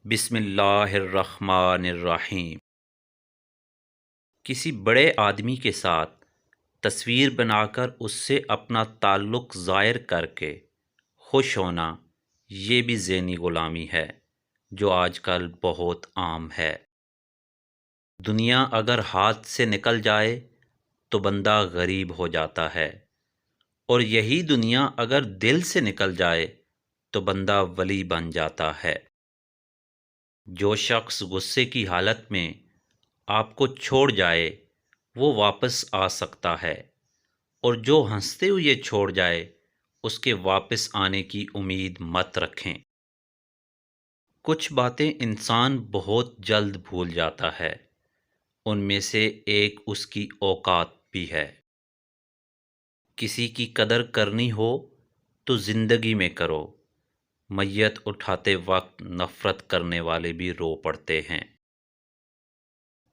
بسم اللہ الرحمن الرحیم۔ کسی بڑے آدمی کے ساتھ تصویر بنا کر اس سے اپنا تعلق ظاہر کر کے خوش ہونا، یہ بھی ذہنی غلامی ہے جو آج کل بہت عام ہے۔ دنیا اگر ہاتھ سے نکل جائے تو بندہ غریب ہو جاتا ہے، اور یہی دنیا اگر دل سے نکل جائے تو بندہ ولی بن جاتا ہے۔ جو شخص غصے کی حالت میں آپ کو چھوڑ جائے وہ واپس آ سکتا ہے، اور جو ہنستے ہوئے چھوڑ جائے اس کے واپس آنے کی امید مت رکھیں۔ کچھ باتیں انسان بہت جلد بھول جاتا ہے، ان میں سے ایک اس کی اوقات بھی ہے۔ کسی کی قدر کرنی ہو تو زندگی میں کرو، میت اٹھاتے وقت نفرت کرنے والے بھی رو پڑتے ہیں۔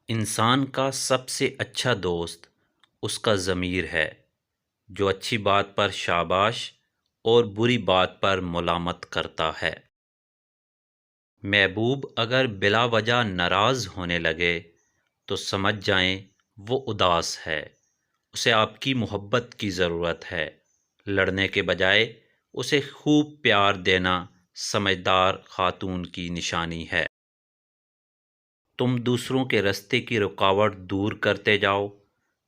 انسان کا سب سے اچھا دوست اس کا ضمیر ہے، جو اچھی بات پر شاباش اور بری بات پر ملامت کرتا ہے۔ محبوب اگر بلا وجہ ناراض ہونے لگے تو سمجھ جائیں وہ اداس ہے، اسے آپ کی محبت کی ضرورت ہے۔ لڑنے کے بجائے اسے خوب پیار دینا سمجھدار خاتون کی نشانی ہے۔ تم دوسروں کے راستے کی رکاوٹ دور کرتے جاؤ،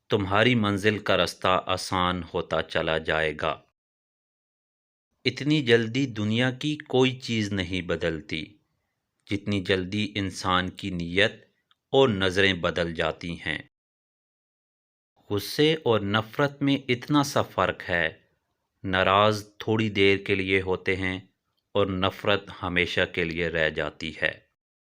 تمہاری منزل کا راستہ آسان ہوتا چلا جائے گا۔ اتنی جلدی دنیا کی کوئی چیز نہیں بدلتی جتنی جلدی انسان کی نیت اور نظریں بدل جاتی ہیں۔ غصے اور نفرت میں اتنا سا فرق ہے، ناراض تھوڑی دیر کے لیے ہوتے ہیں اور نفرت ہمیشہ کے لیے رہ جاتی ہے۔